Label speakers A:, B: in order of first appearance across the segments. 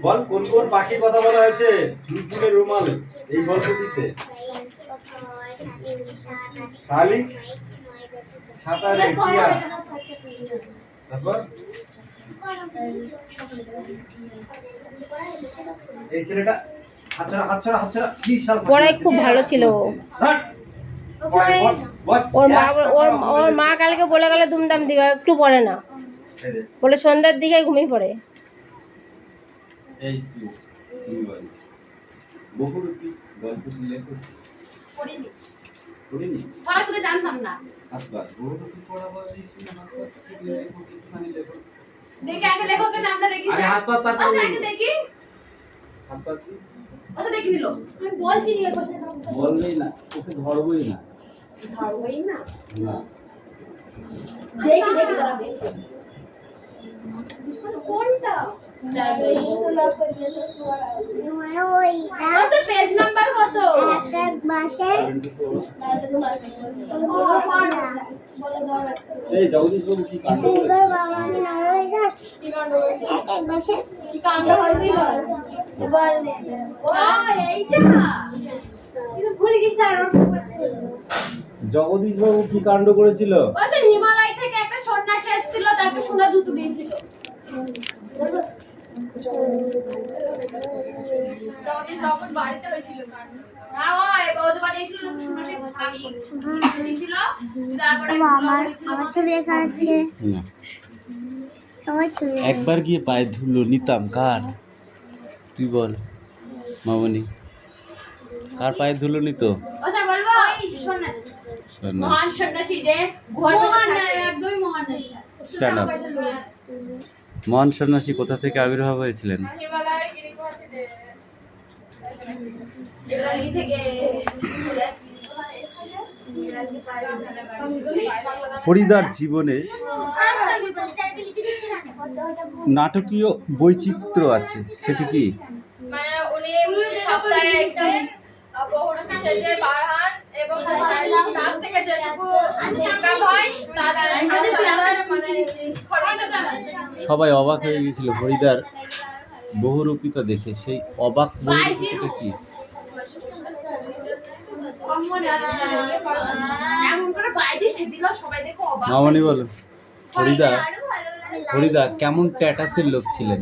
A: বল কোন কোন পাখির কথা বলা হয়েছে চুলচুলে রুমাল এই গল্পটিতে? শালিক, ছাতারে টিয়া, তারপর এই ছেলেটা হাতছাড়া বিশাল
B: পড়াই খুব ভালো ছিল। ওর মা কালকে বলে গেল ধুমধাম দিকে একটু পড়ে না, বলে সন্ধ্যার দিকে ঘুমিয়ে পড়ে।
A: এই তুমি বল বহুরূপী গল্পটি লেখো। পড়িনি
C: পড়া করে জানতাম না।
A: আচ্ছা বহুরূপী পড়া বলেছি না করছি লেখো একটুখানি লেখো।
C: দেখি আগে লেখকের নামটা দেখি।
A: আরে হাত পা তার
C: আচ্ছা আগে দেখি।
A: হাত পা কি
C: আচ্ছা দেখি নিল। আমি বলছি নিয়ে কথা
A: বললেই না, ওকে ধরবই না।
C: ধরবই না।
A: না
C: দেখি দাঁড়াবে। কোনটা? আচ্ছা পেজ নাম্বার কত?
D: এক মাসে
A: এই জগদীশ বাবু কি কাণ্ড করেছে?
C: কি কাণ্ড হয়েছে?
D: এক মাসে
C: কি কাণ্ড হয়েছিল? এইটা কিন্তু ভুলে গেছি আর
A: জগদীশ বাবু কি কাণ্ড করেছিল?
C: ওই হিমালয় থেকে একটা সন্ন্যাসী এসেছিল, তাকে সোনা জুতো দিয়েছিল। জগদীশ বাবুর বাড়িতে হয়েছিল কাণ্ড। হ্যাঁ ওই বৌদ্ধ বাড়ি এসেছিল, সন্ন্যাসী ভাবি দিয়েছিল। তারপরে
D: আমার ছবি দেখা যাচ্ছে।
A: না
D: সবাই ছবি
A: একবার গিয়ে পায়ে ধুলো নিতাম। কার? তুই বল মামনি, কার পায়ে ধুলো নিত?
C: ও স্যার বলবো ওই সন্ন্যাসী, মহান সন্ন্যাসী যে মহান একদমই মহান নয় স্যার।
A: Stand up. মহান সন্ন্যাসী কোথা থেকে আবির্ভাব হয়েছিলেন?
C: হিমালয় গিরিগুহা থেকে
A: ফরিদার জীবনে নাটকীয় বৈচিত্র্য আছে, সেটি কি?
C: মানে উনি সপ্তাহে একদিন বহুরূপী সেজে বার হন এবং তার থেকে যেটুকু ইনকাম হয় তাদের মানে
A: সবাই অবাক হয়ে গিয়েছিল ফরিদার বহুরূপিতা দেখে। সেই অবাক বহুরূপিতা কি? মামনি বলো, ফরিদা কেমন স্ট্যাটাসের লোক ছিলেন?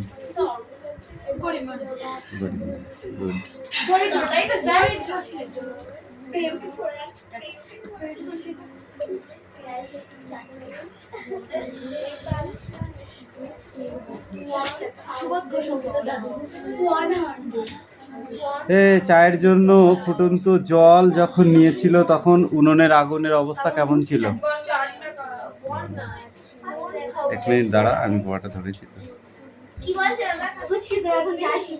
A: চায়ের জন্য ফুটন্ত জল যখন নিয়েছিল তখন উনুনের আগুনের অবস্থা কেমন ছিল? এক মিনিট দাঁড়া, আমি পোয়াটা ধরেছি।
C: কি বলছে আমরা বুঝছি তো এখন যাচ্ছি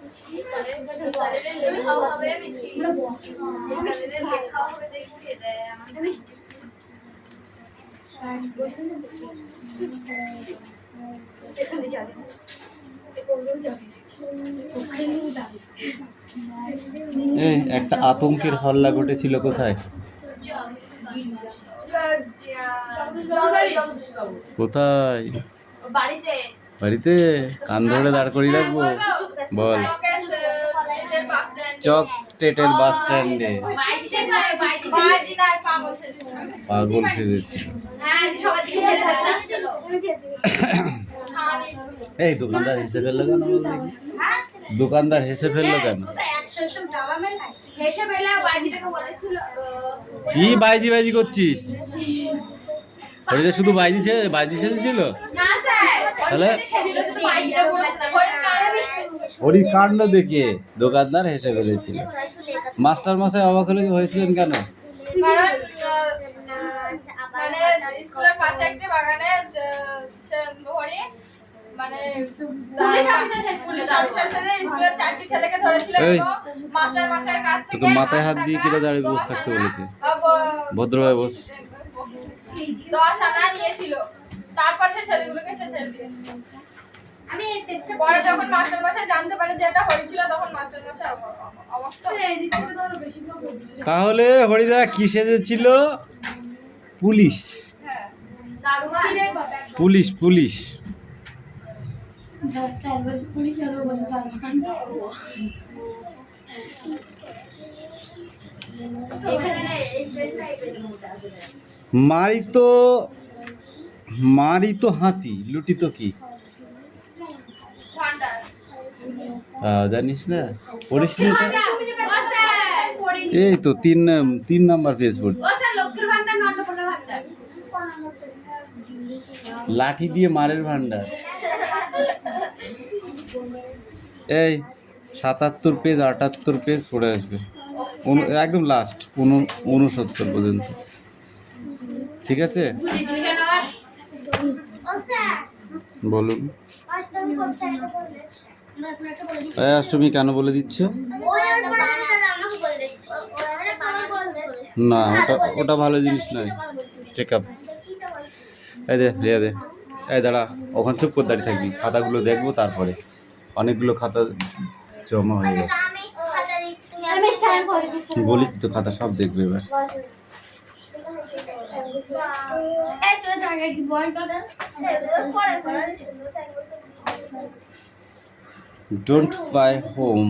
C: এখানে যাবে
A: একটা আতঙ্কের হল্লা ঘটেছিল কোথায়? কোথায়? বাড়িতে। কান ধরে দাঁড় করিয়ে রাখবো? বল। চক স্টেটের বাস স্ট্যান্ডে পাগল সেজেছিল। এই দোকানদার হেসে ফেললো কেন? দোকানদার হেসে ফেললো কেন? কি বাইজি করছিস? ফরিদা শুধু বাইজি সেজেছিল? তাহলে ওরই কাণ্ড দেখে দোকানদার হেসে ফেলেছিল। মাস্টার মশাই অবাক হয়েছিলেন কেন?
C: কারণ মানে স্কুলের পাশে একটা বাগানে ধরে মানে পুলিশ অফিসার স্কুলের 4টি ছেলেকে ধরেছিল এবং মাস্টার মশাইয়ের কাছ থেকে
A: মাথায় হাত দিয়ে কিরা দাঁড়িয়ে বসে থাকতে বলেছে? ভদ্রভাবে বস।
C: 10 আনা নিয়েছিল। তারপর সে ছেলেগুলোকে সে ছেড়ে দিয়েছিল। পরে যখন মাস্টার মশাই জানতে পারে যে এটা হয়েছিল তখন মাস্টার মশাই অবস্থা।
A: তাহলে হরিদা কি সেজেছিল? পুলিশ।
C: হ্যাঁ
A: পুলিশ পুলিশ মারি তো হাতি, লুটি তো কি?
C: ভান্ডার।
A: জানিস না, পড়িস না এটা?
C: আমি যে ও স্যার পড়িনি।
A: এই তো 3 নাম্বার পেজ পড়ছি।
C: ও স্যার লক্ষ্মীর ভান্ডার নন্দপল্লা ভান্ডার।
A: লাঠি দিয়ে মারের ভান্ডার। এই 77 পেজ 78 পেজ পড়ে আসবে, একদম লাস্ট 69 পর্যন্ত। ঠিক আছে,
C: বুঝি কি কেন আর
D: ও স্যার
A: বলুন।
D: অষ্টম করতে একটা বলে
A: এই অষ্টমী কেন বলে দিচ্ছ?
D: ওই ওর পরে আমাকে বলে দিচ্ছে ওরা কামা বলে দিচ্ছে
A: না, ওটা ভালো জিনিস নয়। Check up. এই দে রিয়া দে, এই দাঁড়া, ওখানে চুপ করে দাঁড়িয়ে থাকবি, খাতাগুলো দেখবো তারপরে। অনেকগুলো খাতা জমা হয়ে গেছে।
D: আমি খাতা দিচ্ছি তুমি আমি স্টাইল করে দিচ্ছি
A: বলেছি তো, খাতা সব দেখবে এবার।
D: এই তোরা জায়গায় কি বই করে পরে করে
A: ডোন্ট বাই হোম,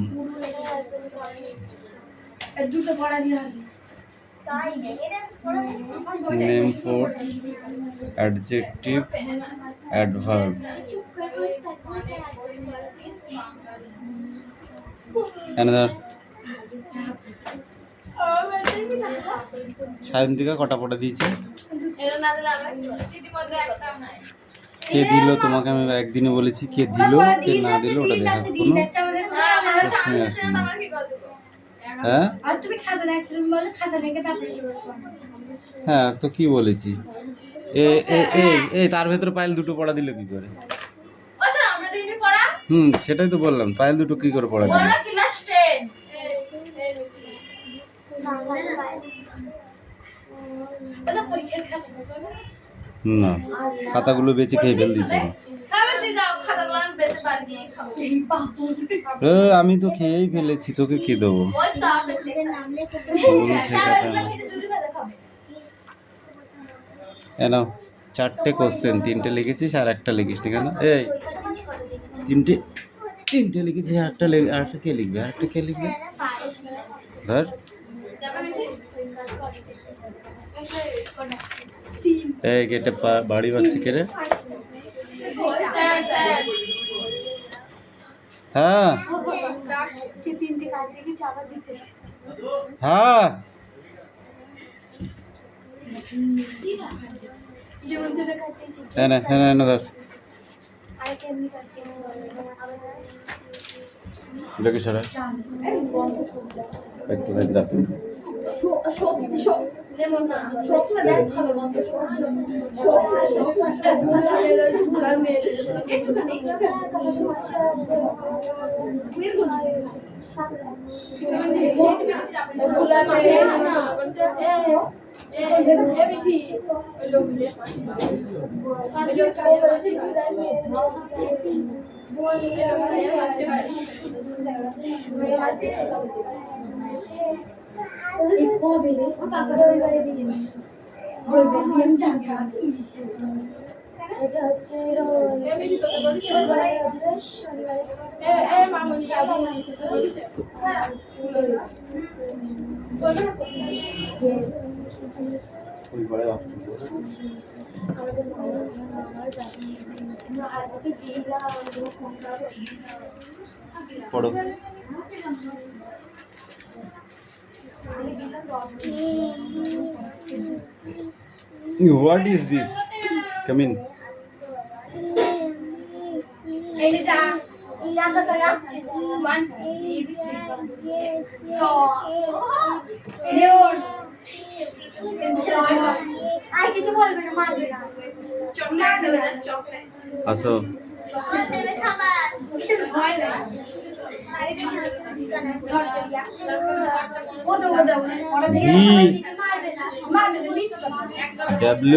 D: দুটো পড়া দিয়ে হবে তাই এরা পড়া
A: নেম ফর অ্যাডজেক্টিভ অ্যাডভার্ব।
D: চুপ করে
A: অ্যানাদার সায়ন্তিকা কটা পড়া দিয়েছে?
C: এরা না দিলে আমরা কি করব? ইতিমধ্যে একটাও নাই।
A: কে দিল তোমাকে? আমি একদিনে বলেছি কে দিল কে না দিল ওটা দেখা কোনো প্রশ্নই আসে না।
C: আমরা কি করব?
A: হ্যাঁ
D: আর তুমি খাতা রাখতে তুমি বলো খাতা রেখে তারপরে শুরু করো
A: হ্যাঁ, তো কি বলেছি? এই তার ভেতরে পায়েল দুটো পড়া দিল কি করে?
C: ও স্যার আমরা দিইনি পড়া?
A: সেটাই তো বললাম, পায়েল দুটো কি করে পড়া দিল?
C: ওরা ক্লাস 10
D: এটা পরীক্ষার খাতা
A: না, খাতাগুলো বেঁচে খেয়ে ফেল দিচ্ছে।
C: তাহলে দি যাও খাতাগুলো আমি বেঁচে বাড়ি গিয়ে খাবো।
A: আমি তো খেয়েই ফেলেছি, তোকে কি দেবো?
C: ওই তো আমি লিখে
D: নাম লিখে
A: বলুন সে কথা না। নাও 4টে কোশ্চেন, 3টে লিখেছিস আর একটা লিখিস না কেন? এই 3টে লিখেছিস আর আরেকটা কে লিখবে? আরেকটা কে লিখবে? ধর, এই গেটে বাড়ি বাজছে কে রে? হ্যাঁ
D: সে তিনটে কাজ দেখে চাপা দিতে
A: হ্যাঁ,
D: যেমন ধরে কাটতেছি
A: না ধর,
D: আর কেমনি কাটতেছি
A: দেখে সরা একটু দেখ রাখ।
D: এটা হচ্ছে
A: পড়ো। What is this? Come in.
D: কিছু বলবে না মারবে না
C: চকলেট দেবে না চকলেট
A: আসো।
D: খাবার বিশাল ভয় লাগে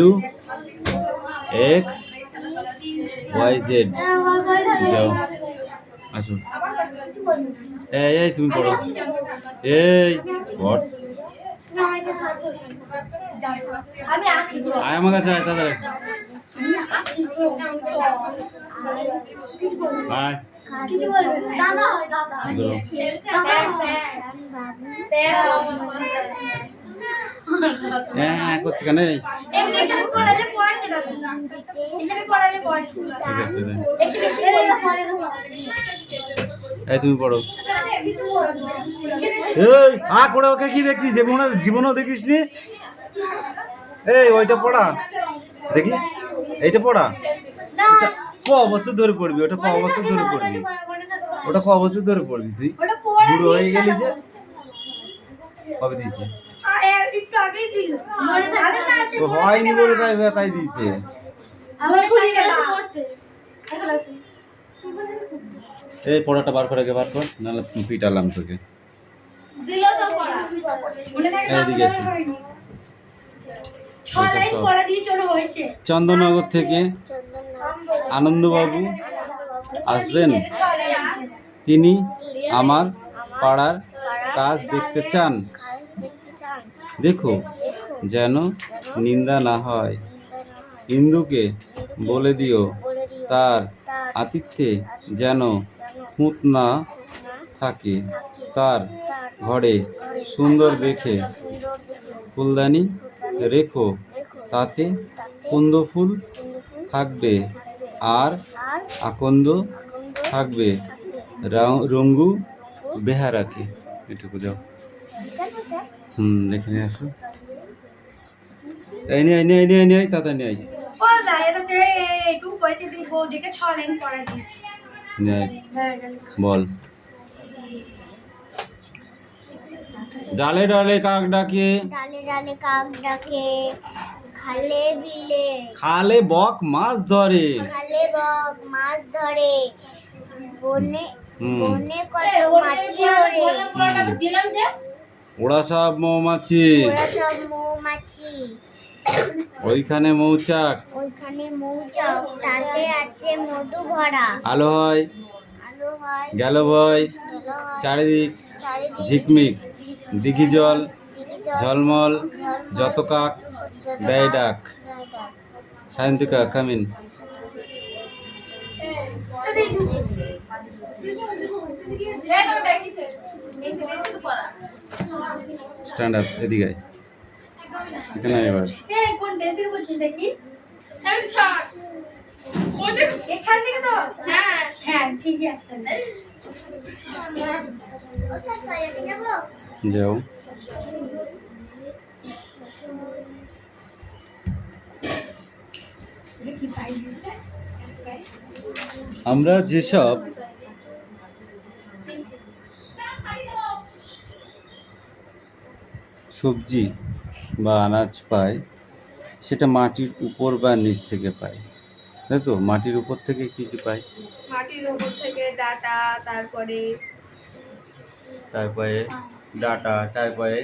A: W X Y Z। যাও আসো। এই তুমি পড়ো। এই হোয়াট
D: আমি আছি তো।
A: আয় আমার কাছে আয় তাড়াতাড়ি
D: আমি আছি তো।
A: আয়
D: কিছু বলবেন না। দাদা হয় দাদা।
A: বলো।
D: দাদা স্যার
A: হ্যাঁ করছি কেন এই?
D: এমনি এখানে পড়ালে পড়ছে দাদা। এখানে পড়ালে পড়ছে।
A: ঠিক আছে রে।
D: এখানে পড়ালে পড়ছে।
A: এই তুমি পড়ো।
D: কিছু বলবেন না।
A: এই করে ওকে কি দেখছিস জীবনও দেখিস নি? এই ওইটা পড়া দেখি, এইটা পড়া
D: না
A: ক বছর ধরে পড়বি? ওটা ক বছর ধরে পড়বি? ওটা ক বছর ধরে পড়বি তুই?
D: ওটা পড়া
A: বুড়ো হয়ে গেলি যে। কবে দিয়েছে?
D: আরে একটু আগেই দিল মনে থাকে না আসে
A: ও হয়নি বলে তাই দিয়েছে।
D: আমার ভুলে গেছে পড়তে এখন তুই
A: এই পড়াটা বার করে বার কর, নাহলে পিটালাম তোকে।
C: দিল তো পড়া
D: মনে থাকে
A: এইদিকে এসো।
D: ছ লাইন পড়া দিয়ে চলে হয়েছে
A: চন্দননগর থেকে আনন্দবাবু আসবেন। তিনি আমার পাড়ার কাজ দেখতে চান। দেখো যেন নিন্দা না হয়। ইন্দুকে বলে দিও তার আতিথ্যে যেন খুঁত না থাকে। তার ঘরে সুন্দর দেখে ফুলদানি রেখো, তাতে কুন্দ ফুল থাকবে আর আকন্দ থাকবে। রঙ্গু বেহারাকে এটুকু যাও। লিখে নিয়ে আসো। এই নিয়ে তাড়াতাড়ি নিয়ে
D: বল দা এটাকে একটু পয়সা দিব দেখে ছ লাইন পড়া দিয়েছে
A: আয়। বল। ডালে ডালে কাক ডাকে,
E: ডালে ডালে কাক ডাকে, খালে বিলে
A: খালে বক মাছ ধরে।
E: খালে বক মাছ ধরে, বনে
A: হুম।
E: বনে কত মাছি ওড়ে,
B: দিলাম যে
A: ওরা সব মৌমাছি,
E: ওরা সব মৌমাছি,
A: ওইখানে মৌচাক।
E: ওইখানে মৌচাক, তাতে আছে মধু ভরা।
A: আলো হয়
E: আলো হয়
A: গেল ভয়,
E: আলো হয়
A: চারিদিক
E: চারিদিকে
A: ঝিকমিক, দিঘি জল
E: দিঘি জল,
A: ঝলমল,
E: ঝলমল,
A: যত কাক
E: যত
A: দেয়
E: কাক
A: ডাক।
E: দেয় ডাক।
A: সায়ন্তিকা কামিন। স্ট্যান্ড আপ, এদিকে আয়। এখানে আয় এবার।
D: এই কোন দেশ থেকে বলছিস দেখি
C: আমি ছাড় ওটা
D: এখান থেকে তো হ্যাঁ হ্যাঁ ঠিকই আছে
E: ও স্যার টয়লেটে যাবো?
A: যাও। আমরা যেসব সবজি বা আনাজ পাই সেটা মাটির উপর বা নিচ থেকে পাই, তাই তো? মাটির উপর থেকে কি কি পাই?
C: মাটির উপর থেকে ডাটা, তারপরে
A: তারপরে ডাটা, তারপরে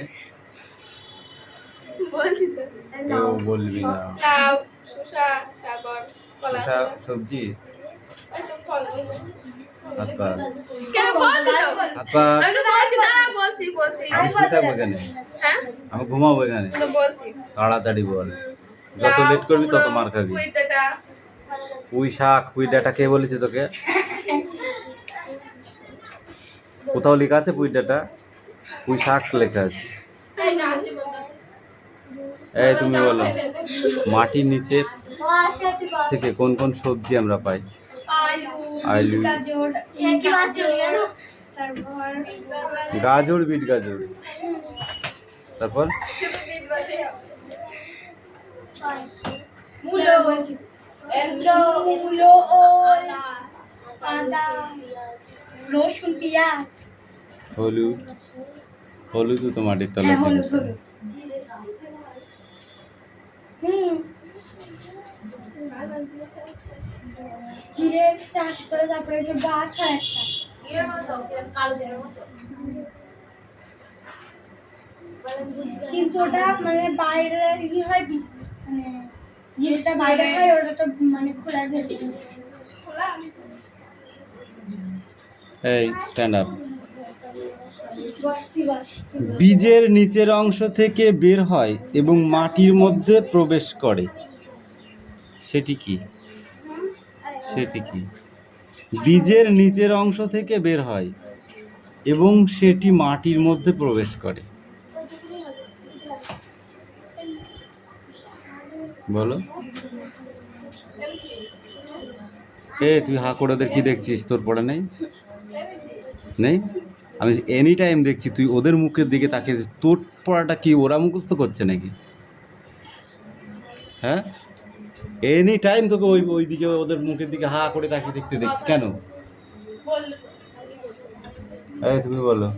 C: বলছি তো
A: কেউ বলবি না।
C: লাউ, শসা, তারপর কলা।
A: শসা সবজি,
C: এসব ফল।
A: হাত পা,
C: কেন বলছি তো?
A: হাত পা।
C: আমি তো বলছি, দাঁড়া বলছি।
A: আমি শুয়ে থাকবো এখানে,
C: হ্যাঁ
A: আমি ঘুমাবো এখানে।
C: তো বলছি।
A: তাড়াতাড়ি বল, যত লেট করবি তত মার খাবি।
C: পুঁই ডাঁটা,
A: পুঁই শাক, পুঁই ডাঁটা কে বলেছে তোকে? কোথাও লেখা আছে পুঁই ডাঁটা? পুঁই শাক লেখা আছে।
C: এই না হাসি বলতে।
A: এই তুমি বলো, মাটির নিচে
D: ও আসে তুই
A: থেকে কোন কোন সবজি আমরা পাই?
D: আলু
A: আলু,
D: গাজর কি বাদ চলে গেল তারপর
A: গাজর, বিট গাজর, তারপর
C: শুধু বিট বাজে।
D: মূলো মূলো ওল আদা রসুন পেঁয়াজ
A: হলুদ। হলুদও তো মাটির তলায়
D: হ্যাঁ
A: থাকে।
D: হলুদ হলুদ জিরের চাষ করে তারপরে একটা গাছ হয় একটা
C: এর মতো কালো জিরের মতো।
D: কিন্তু ওটা মানে বাইরে ই হয় মানে জিরেটা বাইরে হয় ওটা তো মানে খোলা ভেতরে
C: খোলা।
A: এই স্ট্যান্ড আপ। বীজের নিচের অংশ থেকে বের হয় এবং মাটির মধ্যে প্রবেশ করে, সেটি কি? সেটি কি? বীজের নিচের অংশ থেকে বের হয় এবং সেটি মাটির মধ্যে প্রবেশ করে, বলো। তুই হা করে ওদের কি দেখছিস? তোর পড়া নেই? নেই? আমি এনি টাইম দেখছি তুই ওদের মুখের দিকে তাকিয়ে, তোর পড়াটা কি ওরা মুখস্থ করছে নাকি? হ্যাঁ, এনি টাইম তোকে ওই দিকে ওদের মুখের দিকে হা করে তাকিয়ে দেখতে দেখছি কেন? তুমি বলো।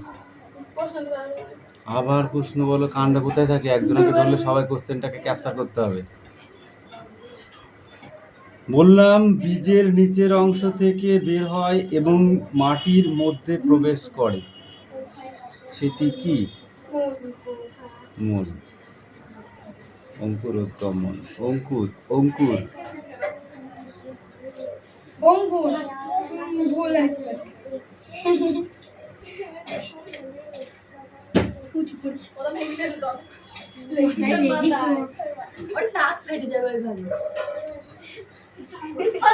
A: আবার প্রশ্ন বলো। কানটা কোথায় থাকে? একজনকে ধরলে সবাই কোশ্চেনটাকে ক্যাপচার করতে হবে। বললাম বীজের নিচের অংশ থেকে বের হয় এবং মাটির মধ্যে প্রবেশ করে, সেটি কি? মূল। অঙ্কুরোদ্গমন। অঙ্কুর। অঙ্কুর।
D: ভুল আছে।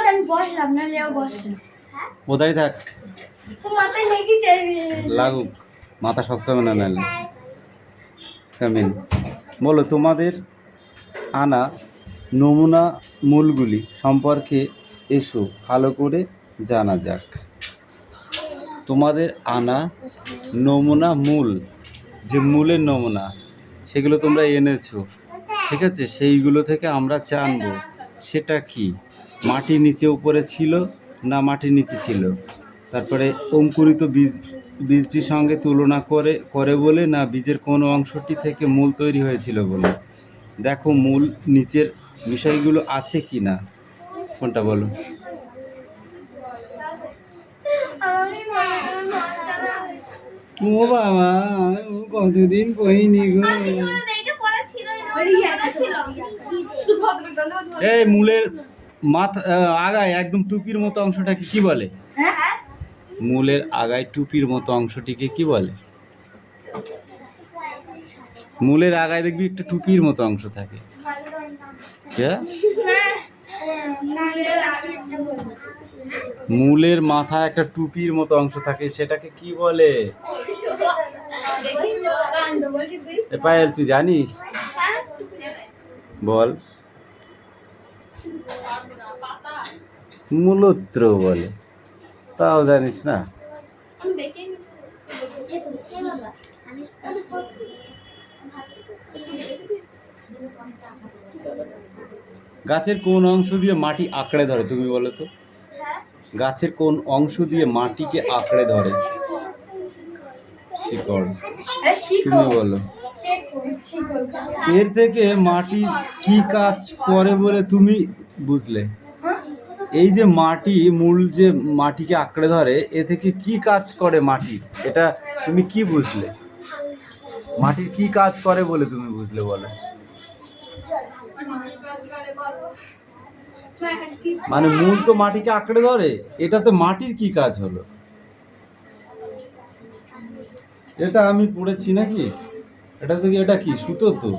D: আমি বসলাম না, লেও বসলাম।
A: কোথায় থাক,
D: মাথায় লেগেছে।
A: লাগুক, মাথা শক্ত হবে না নাহলে। কামিন। বলো তোমাদের আনা নমুনা মূলগুলি সম্পর্কে এসো ভালো করে জানা যাক। তোমাদের আনা নমুনা মূল, যে মূলের নমুনা সেগুলো তোমরা এনেছো, ঠিক আছে? সেইগুলো থেকে আমরা জানবো সেটা কি, মাটির নিচে উপরে ছিল না মাটির নিচে ছিল। তারপরে অঙ্কুরিত বীজটির সঙ্গে তুলনা করে বলে, না বীজের কোন অংশটি থেকে মূল তৈরি হয়েছিল বলে। দেখো মূল নিচের বিষয়গুলো আছে কি না, কোনটা বলো? ও বাবা, কতদিন কইনি গো। এই মূলের মাথা আগায় একদম টুপির মতো অংশটাকে কি বলে? মূলের আগায় টুপির মতো অংশটিকে কি বলে? মূলের আগায় দেখবি একটা টুপির মতো অংশ থাকে। মূলের মাথায় একটা টুপির মতো অংশ থাকে, সেটাকে কি বলে? পায়েল তুই জানিস? বল। মূলত্র বলে। তাও জানিস না? গাছের কোন অংশ দিয়ে মাটি আঁকড়ে ধরে তুমি বলো তো? গাছের কোন অংশ দিয়ে মাটিকে আঁকড়ে ধরে? শিকড়। তুমি বলো। এর থেকে মাটি কি কাজ করে বলে তুমি বুঝলে? এই যে মাটি, মূল যে মাটিকে আঁকড়ে ধরে, এ থেকে কি কাজ করে মাটির, এটা তুমি কি বুঝলে? মাটির কি কাজ করে বলে তুমি বুঝলে বলো? মানে মূল তো মাটিকে আঁকড়ে ধরে, এটাতে মাটির কি কাজ হলো? এটা আমি পড়েছি নাকি? এটা তো এটা কি সুতো তো,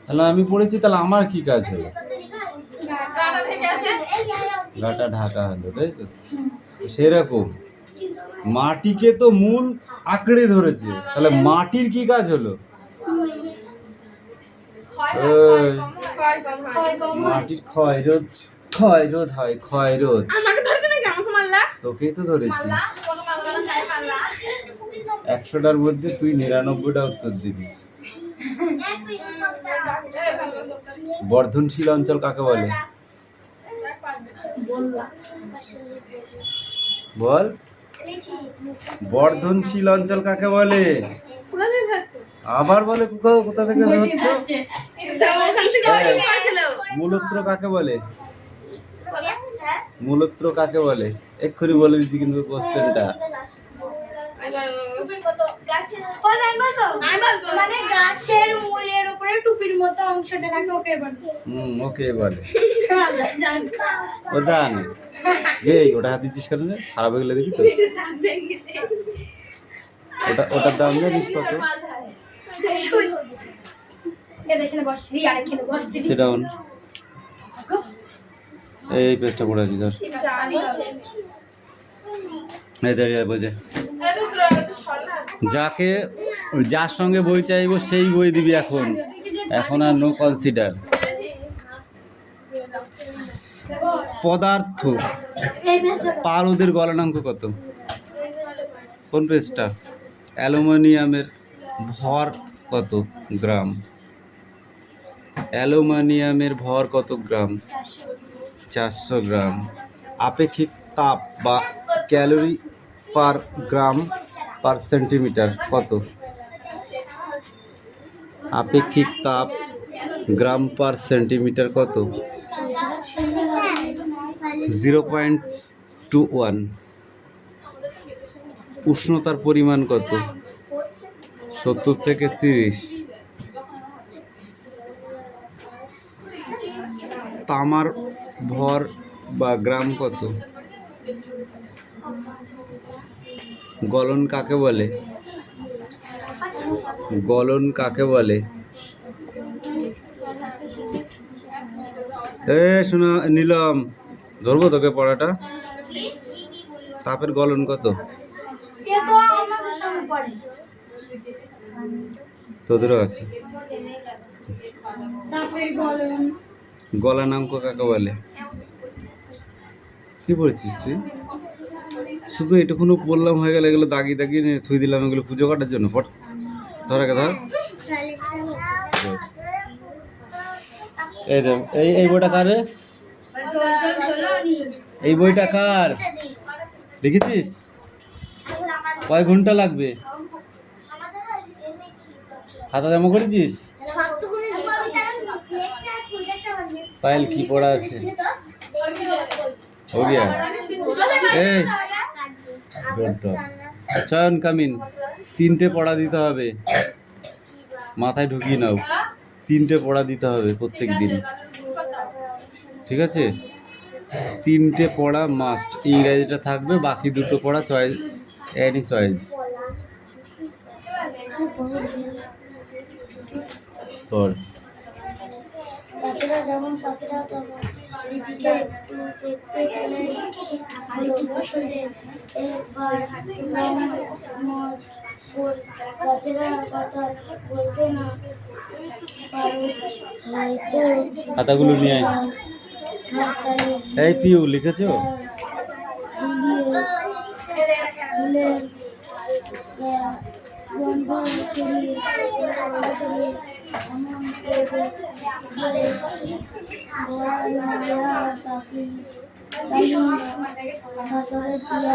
A: তাহলে আমি পড়েছি, তাহলে আমার কি কাজ হলো? গাটা ঢাকা হলো, তাই তো? সেরকম মাটিকে তো মূল আঁকড়ে ধরেছে, তাহলে মাটির কি কাজ হলো? মাটির ক্ষয় রোধ হয়, ক্ষয় রোধ। তোকেই তো ধরেছি। 100টার মধ্যে তুই 99টা উত্তর দিবি। বর্ধনশীল অঞ্চল কাকে বলে? বল। বর্ধনশীল অঞ্চল কাকে বলে? আবার বলে কোথা থেকে হচ্ছে? মূলত্র কাকে বলে? মূলত্র কাকে বলে? এক্ষুনি বলে দিচ্ছি কিন্তু কোশ্চেনটা।
D: মানে গাছের মূলের উপরে টুপির মতো অংশটাকে ওকে বলে।
A: ওকে বলে। ও জানে। ওটা হাত দিচ্ছিস কেন? খারাপ হয়ে গেলে দেখি তো। ওটার দাম জানিস কত? সেটাও এই পেজটা পড়ে আছি ধর। এই দাঁড়িয়ে বোঝে যার সঙ্গে বই চাইবো সেই বই দিবি এখন আর নো কনসিডার। পদার্থ পারদের গলনাঙ্ক কত? কোন পেজটা? অ্যালুমিনিয়ামের ভর কত গ্রাম? অ্যালুমিনিয়ামের ভর কত গ্রাম? 400 গ্রাম। আপেক্ষিক তাপ বা ক্যালোরি পার গ্রাম পার সেন্টিমিটার কত? আপেক্ষিক তাপ গ্রাম পার সেন্টিমিটার কত? 0.21। উষ্ণতার পরিমাণ কত? 70 থেকে 30। তামার ভর বা গ্রাম কত? গলন কাকে বলে? গলন কাকে বলে? শোনা নিলাম, ধরবো তোকে পড়াটা। তাপের গলন কত? তোদেরও আছে। গলনাঙ্ক কাকে বলে? কি পড়েছিস তুই? শুধু এটুকুনো বললাম হয়ে গেল, এগুলো দাগি দাগিয়ে নিয়ে থুই দিলাম, এগুলো পুজো কাটার জন্য। ধর আগে ধর। এই বইটা কার রে? এই বইটা কার লিখেছিস? কয় ঘন্টা লাগবে? খাতা জমা করেছিস? ফাইল কি পড়া আছে? हो गया চয়ন কামিন। 3টে পড়া দিতে হবে, মাথায় ঢুকিয়ে নাও। 3টে পড়া দিতে হবে প্রত্যেক দিন, ঠিক আছে? 3টে পড়া মাস্ট। ইংরেজিটা থাকবে, বাকি 2টো পড়া চয়েস, এনি চয়েস। তোর
D: বাচ্চারা যেমন পাখিরা তেমন লিপিকে একটু দেখতে গেলে ভালো বসে একবার বাচ্চারা কথা বলতে না পারো হয়তো
A: খাতাগুলো নিয়ে আয়। এই পিউ লিখেছো?
D: বন্ধ করি পাখি সাঁতারে টিয়া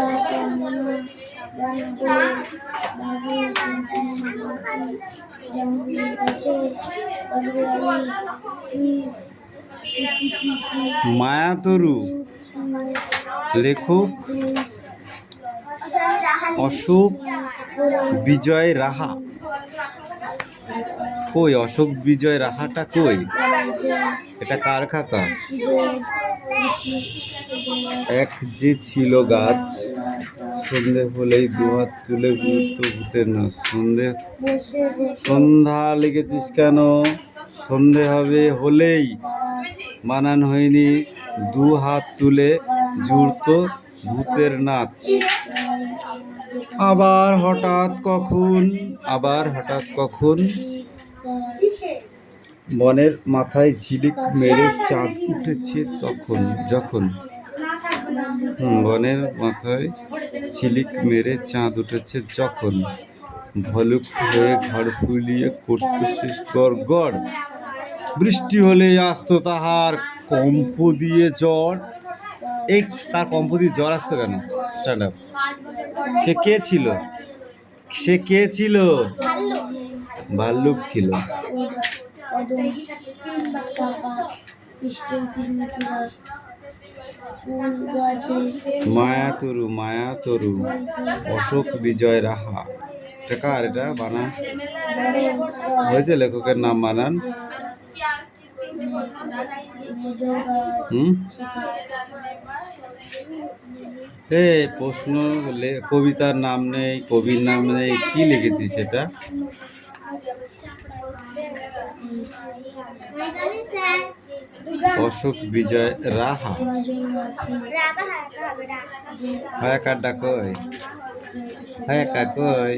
A: মায়াতরু। লেখক অশোক বিজয় রাহা। কই অশোক বিজয় রাহাটা কই? এটা কার খাতা? এক যে ছিল গাছ, সন্ধে হলেই দুহাত তুলে ঘুরতো ভূতের নাচ। সন্ধ্যা লিখেছিস কেন? সন্ধে হবে হলেই, বানান হয়নি। 2 হাত তুলে জুড়তো ভূতের নাচ। আবার হঠাৎ কখন বনের মাথায় ঝিলিক মেরে চাঁদ উঠেছে যখন। বনের মাথায় ঝিলিক মেরে চাঁদ উঠেছে যখন, ভলুক হয়ে ঘর ফুলিয়ে করতো শেষ গড়। বৃষ্টি হলে আসতো তাহার কম্প দিয়ে জ্বর। এই তার কম্প দিয়ে জ্বর আসতো কেন? Stand up. সে কে ছিল? ভাল্লুক ছিল। মায়াতরু অশোক বিজয় রাহা। এটা কার? এটা বানান হয়েছে, লেখকের নাম বানান। প্রশ্ন কবিতার নাম নেই, কবির নাম নেই, কি লিখেছিস সেটা? অশোক বিজয় রাহা। হ্যাঁ কারটা কই? হ্যাঁ কাকই।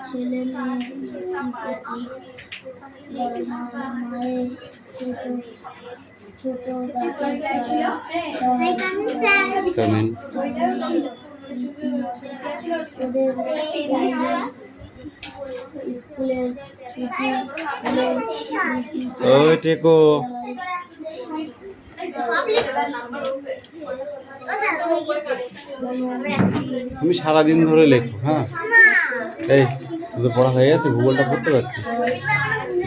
D: ছেলে মেয়ে ছোট
A: কমেন্ট।
D: স্কুলের
A: ওই টেকো। তুমি সারাদিন ধরে লেখো। হ্যাঁ এই তোদের পড়া হয়ে গেছে? ভূগোলটা পড়তে পারছিস?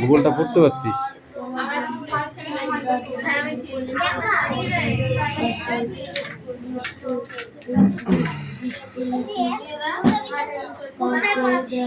A: ভূগোলটা পড়তে পারতিস?
D: স্কুলের